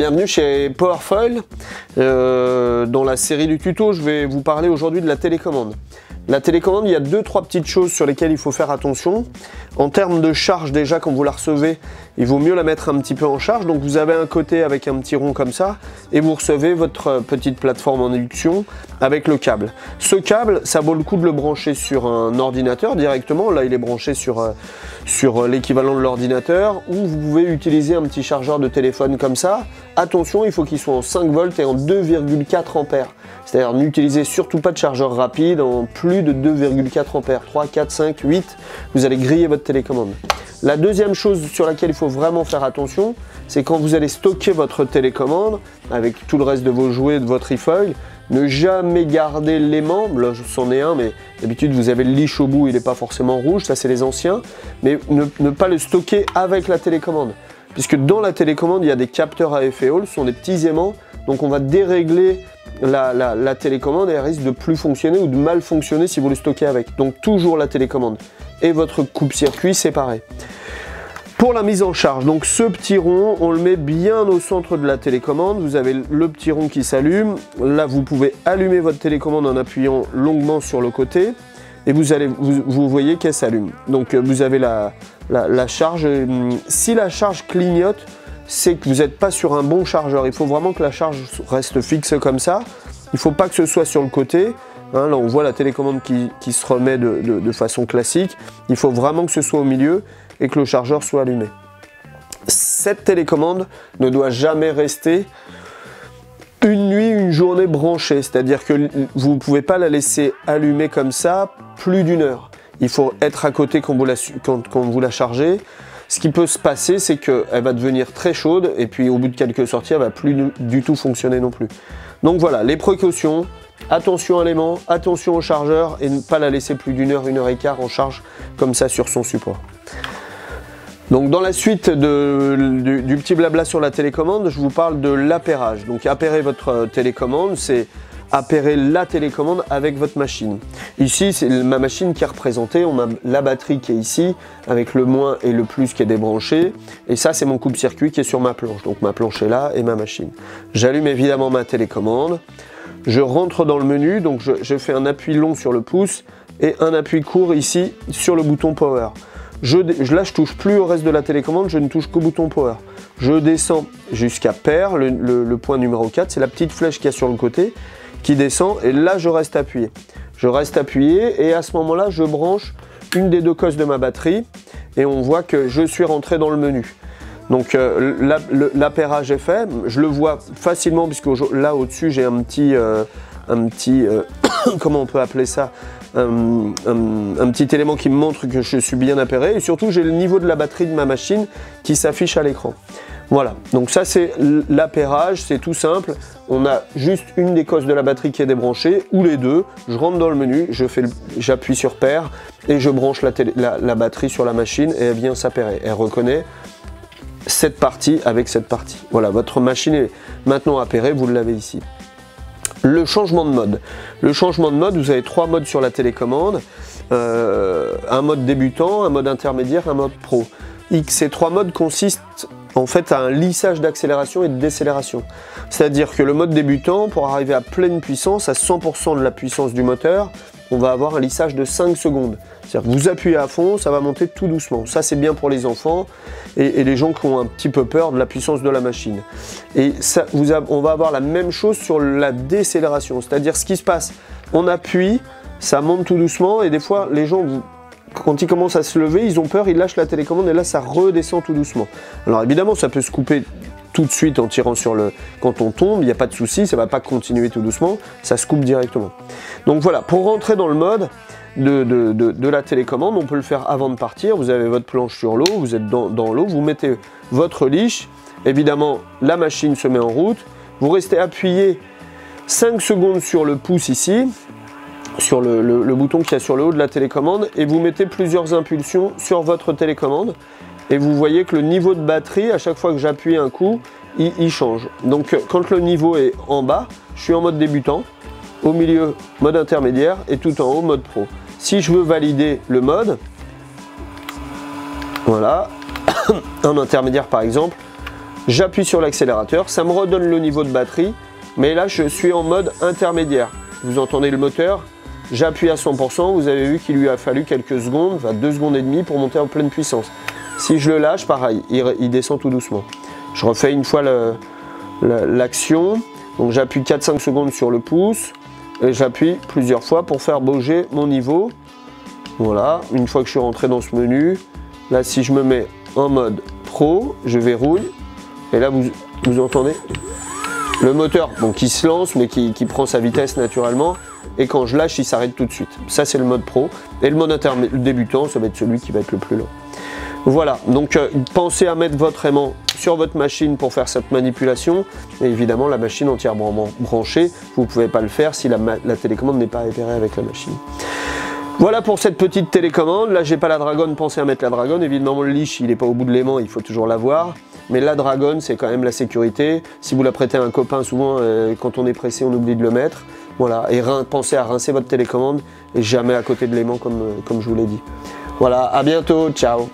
bienvenue chez Powerfoil. Dans la série du tuto, je vais vous parler aujourd'hui de la télécommande. La télécommande, il y a 2-3 petites choses sur lesquelles il faut faire attention. En termes de charge, déjà, quand vous la recevez, il vaut mieux la mettre un petit peu en charge. Donc vous avez un côté avec un petit rond comme ça, et vous recevez votre petite plateforme en induction avec le câble. Ce câble, ça vaut le coup de le brancher sur un ordinateur directement. Là, il est branché sur l'équivalent de l'ordinateur, ou vous pouvez utiliser un petit chargeur de téléphone comme ça. Attention, il faut qu'il soit en 5 volts et en 2,4 ampères. C'est-à-dire n'utilisez surtout pas de chargeur rapide en plus de 2,4 ampères. 3, 4, 5, 8, vous allez griller votre télécommande. La deuxième chose sur laquelle il faut vraiment faire attention, c'est quand vous allez stocker votre télécommande avec tout le reste de vos jouets, de votre e-foil, ne jamais garder l'aimant. Là, c'en est un, mais d'habitude vous avez le leash au bout, il n'est pas forcément rouge, ça c'est les anciens, mais ne pas le stocker avec la télécommande. Puisque dans la télécommande, il y a des capteurs à effet Hall, ce sont des petits aimants, donc on va dérégler la télécommande et elle risque de plus fonctionner ou de mal fonctionner si vous le stockez avec. Donc toujours la télécommande et votre coupe-circuit séparés. Pour la mise en charge, donc ce petit rond, on le met bien au centre de la télécommande. Vous avez le petit rond qui s'allume. Là, vous pouvez allumer votre télécommande en appuyant longuement sur le côté et vous voyez qu'elle s'allume. Donc vous avez la charge. Si la charge clignote, c'est que vous n'êtes pas sur un bon chargeur. Il faut vraiment que la charge reste fixe comme ça. Il ne faut pas que ce soit sur le côté. Hein, là, on voit la télécommande qui se remet de façon classique. Il faut vraiment que ce soit au milieu et que le chargeur soit allumé. Cette télécommande ne doit jamais rester une nuit, une journée branchée. C'est-à-dire que vous ne pouvez pas la laisser allumer comme ça plus d'une heure. Il faut être à côté quand vous la chargez. Ce qui peut se passer, c'est qu'elle va devenir très chaude et puis au bout de quelques sorties, elle ne va plus du tout fonctionner non plus. Donc voilà, les précautions, attention à l'aimant, attention au chargeur et ne pas la laisser plus d'une heure, 1h15 en charge comme ça sur son support. Donc dans la suite du petit blabla sur la télécommande, je vous parle de l'appairage. Donc appairer votre télécommande, c'est appairer la télécommande avec votre machine. Ici, c'est ma machine qui est représentée. On a la batterie qui est ici, avec le moins et le plus qui est débranché. Et ça, c'est mon coupe-circuit qui est sur ma planche. Donc ma planche est là et ma machine. J'allume évidemment ma télécommande. Je rentre dans le menu, donc je fais un appui long sur le pouce et un appui court ici sur le bouton Power. Là, je touche plus au reste de la télécommande, je ne touche qu'au bouton Power. Je descends jusqu'à pair, le point numéro 4, c'est la petite flèche qu'il y a sur le côté qui descend et là je reste appuyé. Je reste appuyé et à ce moment-là je branche une des deux cosses de ma batterie et on voit que je suis rentré dans le menu. Donc l'appairage est fait, je le vois facilement puisque là au-dessus j'ai un petit comment on peut appeler ça, un petit élément qui me montre que je suis bien appairé et surtout j'ai le niveau de la batterie de ma machine qui s'affiche à l'écran. Voilà, donc ça c'est l'appairage, c'est tout simple. On a juste une des cosses de la batterie qui est débranchée, ou les deux. Je rentre dans le menu, j'appuie sur pair et je branche la batterie sur la machine et elle vient s'appairer. Elle reconnaît cette partie avec cette partie. Voilà, votre machine est maintenant appairée, vous l'avez ici. Le changement de mode. Le changement de mode, vous avez 3 modes sur la télécommande. Un mode débutant, un mode intermédiaire, un mode pro. Ces 3 modes consistent en fait à un lissage d'accélération et de décélération. C'est-à-dire que le mode débutant, pour arriver à pleine puissance, à 100% de la puissance du moteur, on va avoir un lissage de 5 secondes. C'est-à-dire que vous appuyez à fond, ça va monter tout doucement. Ça c'est bien pour les enfants et les gens qui ont un petit peu peur de la puissance de la machine. Et ça, on va avoir la même chose sur la décélération. C'est-à-dire ce qui se passe, on appuie, ça monte tout doucement et des fois les gens quand ils commencent à se lever, ils ont peur, ils lâchent la télécommande et là ça redescend tout doucement. Alors évidemment ça peut se couper tout de suite en tirant sur le... Quand on tombe, il n'y a pas de souci, ça ne va pas continuer tout doucement, ça se coupe directement. Donc voilà, pour rentrer dans le mode de la télécommande, on peut le faire avant de partir. Vous avez votre planche sur l'eau, vous êtes dans l'eau, vous mettez votre leash, évidemment la machine se met en route, vous restez appuyé 5 secondes sur le pouce ici, sur le bouton qu'il y a sur le haut de la télécommande et vous mettez plusieurs impulsions sur votre télécommande et vous voyez que le niveau de batterie, à chaque fois que j'appuie un coup, il change. Donc quand le niveau est en bas, je suis en mode débutant, au milieu mode intermédiaire et tout en haut mode pro. Si je veux valider le mode, voilà, en intermédiaire par exemple, j'appuie sur l'accélérateur, ça me redonne le niveau de batterie, mais là je suis en mode intermédiaire. Vous entendez le moteur, j'appuie à 100%, vous avez vu qu'il lui a fallu quelques secondes, enfin 2 secondes et demie pour monter en pleine puissance. Si je le lâche, pareil, il descend tout doucement. Je refais une fois l'action, donc j'appuie 4-5 secondes sur le pouce, et j'appuie plusieurs fois pour faire bouger mon niveau. Voilà, une fois que je suis rentré dans ce menu, là si je me mets en mode pro, je verrouille, et là vous entendez le moteur donc, qui se lance mais qui prend sa vitesse naturellement, et quand je lâche il s'arrête tout de suite. Ça c'est le mode pro, et le mode débutant ça va être celui qui va être le plus lent. Voilà, donc pensez à mettre votre aimant sur votre machine pour faire cette manipulation, et évidemment la machine entièrement branchée, vous ne pouvez pas le faire si la télécommande n'est pas repérée avec la machine. Voilà pour cette petite télécommande. Là j'ai pas la dragonne, pensez à mettre la dragonne, évidemment le leash il n'est pas au bout de l'aimant, il faut toujours l'avoir, mais la dragonne c'est quand même la sécurité. Si vous la prêtez à un copain, souvent quand on est pressé on oublie de le mettre. Voilà, et pensez à rincer votre télécommande et jamais à côté de l'aimant comme je vous l'ai dit. Voilà, à bientôt, ciao.